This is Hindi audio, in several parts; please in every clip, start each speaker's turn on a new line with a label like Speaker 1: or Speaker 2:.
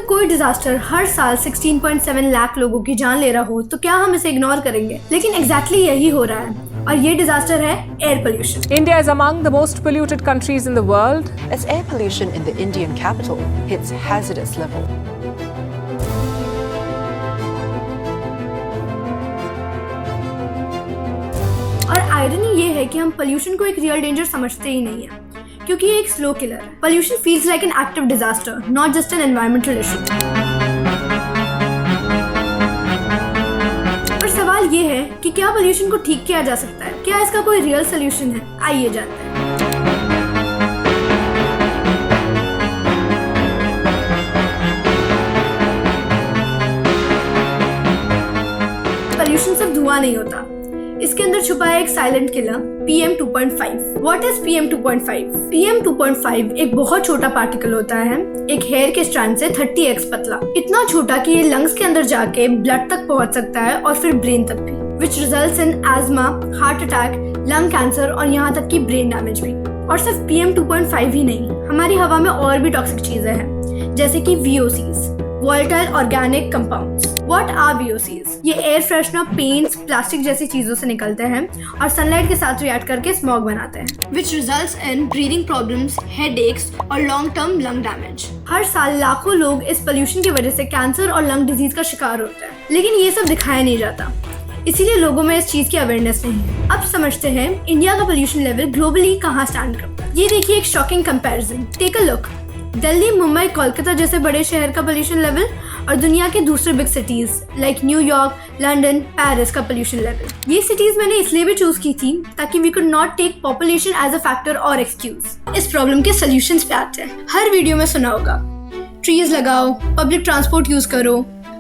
Speaker 1: जब कोई डिजास्टर हर साल 16.7 लाख लोगों की जान ले रहा हो तो क्या हम इसे इग्नोर करेंगे? लेकिन एग्जैक्टली यही हो रहा है और ये डिजास्टर है air pollution.
Speaker 2: India is among the most polluted countries in the world.
Speaker 3: As air pollution in the Indian capital hits hazardous level.
Speaker 1: और आयरनी ये है कि हम पोल्यूशन को एक रियल डेंजर समझते ही नहीं है, क्योंकि ये एक स्लो किलर है। Pollution feels like an active disaster, not just an environmental issue. और सवाल ये है कि क्या पोल्यूशन को ठीक किया जा सकता है? क्या इसका कोई रियल सोल्यूशन है? आइए जानते हैं। पोल्यूशन सिर्फ धुआं नहीं होता, इसके अंदर छुपा है एक silent killer, PM 2.5। What is PM 2.5? PM 2.5 एक बहुत छोटा पार्टिकल होता है, एक हेयर के स्ट्रैंड से 30x पतला, इतना छोटा कि ये लंग्स के अंदर जाके ब्लड तक पहुंच सकता है और फिर ब्रेन तक भी, which results in asthma, heart attack, lung cancer और यहाँ तक कि ब्रेन डैमेज भी। और सिर्फ PM 2.5 ही नहीं, हमारी हवा में और भी टॉक्सिक चीजें हैं, जैसे कि VOCs, volatile organic compounds. What are VOCs? ये एयर फ्रेशनर, पेंट्स, प्लास्टिक जैसी चीजों से निकलते हैं और सनलाइट के साथ रिएक्ट करके स्मॉग बनाते हैं, which results in breathing problems, headaches और लॉन्ग टर्म लंग डैमेज। हर साल लाखों लोग इस पोल्यूशन की वजह से कैंसर और लंग डिजीज का शिकार होते हैं, लेकिन ये सब दिखाया नहीं जाता, इसीलिए लोगों में इस चीज की अवेयरनेस नहीं है। अब समझते हैं इंडिया का पोल्यूशन लेवल ग्लोबली कहाँ स्टैंड करता है। ये देखिए एक shocking comparison. Take a look. Delhi, Mumbai, Kolkata जैसे बड़े शहर का पोल्यूशन लेवल और दुनिया के दूसरे big cities like New York, London, Paris का पोल्यूशन लेवल। ये सिटीज मैंने इसलिए भी चूज की थी ताकि we could not take population as a factor और एक्सक्यूज। इस प्रॉब्लम के सोल्यूशंस पे आते हैं। हर वीडियो में सुना होगा, ट्रीज लगाओ, पब्लिक ट्रांसपोर्ट यूज करो,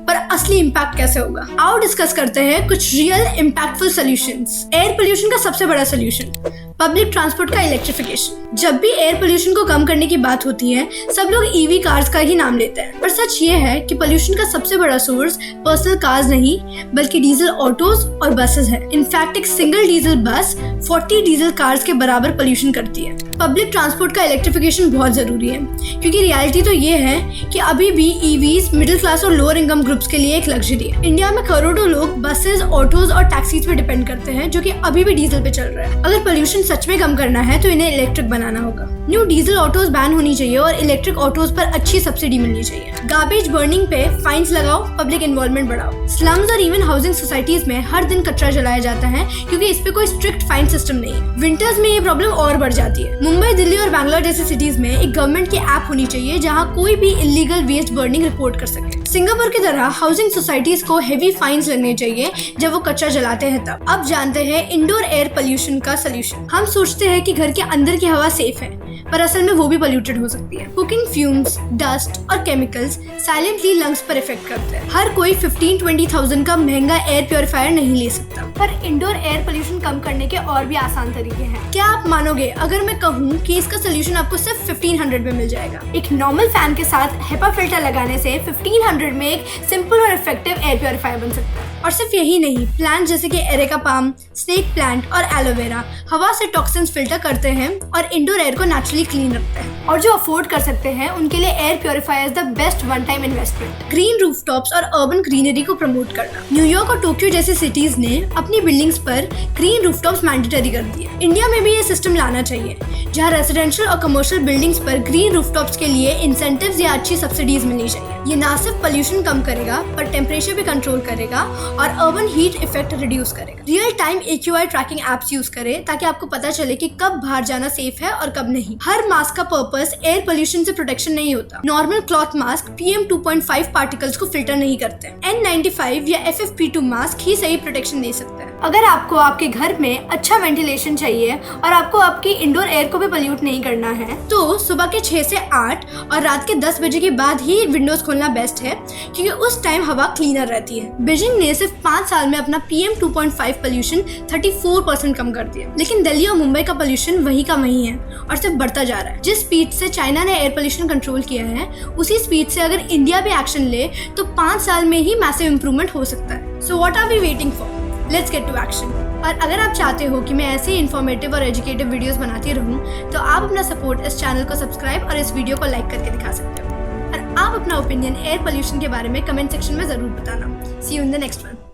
Speaker 1: पर असली इम्पैक्ट कैसे होगा? आओ डिस्कस करते हैं कुछ real impactful solutions. Air pollution का सबसे बड़ा सोल्यूशन, पब्लिक ट्रांसपोर्ट का इलेक्ट्रिफिकेशन। जब भी एयर पोल्यूशन को कम करने की बात होती है, सब लोग EV कार्स का ही नाम लेते हैं, पर सच ये है कि पोल्यूशन का सबसे बड़ा सोर्स पर्सनल कार्स नहीं बल्कि डीजल ऑटोज और बसेस है। इनफैक्ट एक सिंगल डीजल बस 40 डीजल कार्स के बराबर पोल्यूशन करती है। पब्लिक ट्रांसपोर्ट का इलेक्ट्रिफिकेशन बहुत जरूरी है, क्योंकि रियलिटी तो ये है कि अभी भी EVs मिडिल क्लास और लोअर इनकम ग्रुप्स के लिए एक लग्जरी है। इंडिया में करोड़ों लोग बसेस, ऑटोज और टैक्सीज पे डिपेंड करते हैं, जो कि अभी भी डीजल पे चल रहा है। अगर पोल्यूशन सच में कम करना है तो इन्हें इलेक्ट्रिक बनाना होगा। न्यू डीजल ऑटोज बैन होनी चाहिए और इलेक्ट्रिक ऑटोज पर अच्छी सब्सिडी मिलनी चाहिए। गार्बेज बर्निंग पे फाइन्स लगाओ, पब्लिक इन्वॉल्वमेंट बढ़ाओ। स्लम्स और इवन हाउसिंग सोसाइटीज में हर दिन कचरा जलाया जाता है, क्योंकि इस पे कोई स्ट्रिक्ट फाइन सिस्टम नहीं है। विंटर्स में ये प्रॉब्लम और बढ़ जाती है। मुंबई, दिल्ली और बैंगलोर जैसी सिटीज में एक गवर्नमेंट की ऐप होनी चाहिए जहाँ कोई भी इलीगल वेस्ट बर्निंग रिपोर्ट कर सके। सिंगापुर की तरह हाउसिंग सोसाइटीज को हेवी फाइन्स लगने चाहिए जब वो कचरा जलाते हैं तब। अब जानते हैं इंडोर एयर पोल्यूशन का सोल्यूशन। हम सोचते हैं कि घर के अंदर की हवा सेफ है, पर असल में वो भी पोल्यूटेड हो सकती है। कुकिंग फ्यूम्स, डस्ट और केमिकल्स साइलेंटली लंग्स पर इफेक्ट करते हैं। हर कोई 15-20,000 का महंगा एयर प्योरीफायर नहीं ले सकता, पर इंडोर एयर पोल्यूशन कम करने के और भी आसान तरीके हैं। क्या आप मानोगे अगर मैं कहूँ कि इसका सोल्यूशन आपको सिर्फ 1500 में मिल जाएगा? एक नॉर्मल फैन के साथ HEPA फिल्टर लगाने से 1500 में एक सिंपल और इफेक्टिव एयर प्योरीफायर बन सकता है। और सिर्फ यही नहीं, प्लांट जैसे कि एरेका पाम, स्नेक प्लांट और एलोवेरा हवा से टॉक्सिन्स फिल्टर करते हैं और इंडोर एयर को नेचुरली क्लीन रखते हैं। और जो अफोर्ड कर सकते हैं उनके लिए air purifier the best one time investment. Green rooftops और अर्बन ग्रीनरी को प्रमोट करना। न्यूयॉर्क और टोक्यो जैसी सिटीज ने अपनी बिल्डिंग्स पर ग्रीन रूफटॉप्स मैंडेटरी कर दिए। इंडिया में भी ये सिस्टम लाना चाहिए, जहाँ रेजिडेंशियल और कमर्शियल बिल्डिंग्स पर ग्रीन रूफटॉप्स के लिए इंसेंटिव्स या अच्छी सब्सिडीज मिलनी चाहिए। ये ना सिर्फ पोल्यूशन कम करेगा, पर टेम्परेचर भी कंट्रोल करेगा और अर्बन हीट इफेक्ट रिड्यूस करेगा। Real time AQI tracking apps use करें ताकि आपको पता चले कि कब बाहर जाना सेफ है और कब नहीं। हर मास्क का पर्पस एयर पोल्यूशन से प्रोटेक्शन नहीं होता। Normal cloth mask PM 2.5 particles को फिल्टर नहीं करते। N95 या FFP2 मास्क ही सही प्रोटेक्शन दे सकते हैं। अगर आपको आपके घर में अच्छा वेंटिलेशन चाहिए और आपको आपकी इंडोर एयर को भी पोल्यूट नहीं करना है, तो सुबह के 6 से 8 और रात के 10 बजे के बाद ही विंडोज खोलना बेस्ट है, क्योंकि उस टाइम हवा क्लीनर रहती है। बीजिंग ने सिर्फ 5 साल में अपना PM 2.5 पोल्यूशन 34% कम कर दिया, लेकिन दिल्ली और मुंबई का पोल्यूशन वही का वही है और सिर्फ बढ़ता जा रहा है। जिस स्पीड से चाइना ने एयर पोल्यूशन कंट्रोल किया है, उसी स्पीड से अगर इंडिया भी एक्शन ले तो 5 साल में ही मैसिव इंप्रूवमेंट हो सकता है। So what are we waiting for? Let's get to action. और अगर आप चाहते हो कि मैं ऐसे ही इन्फॉर्मेटिव और एजुकेटिव वीडियोस बनाती रहूं, तो आप अपना सपोर्ट इस चैनल को सब्सक्राइब और इस वीडियो को लाइक करके दिखा सकते हो। और आप अपना ओपिनियन एयर पोल्यूशन के बारे में कमेंट सेक्शन में ज़रूर बताना। See you in the next one.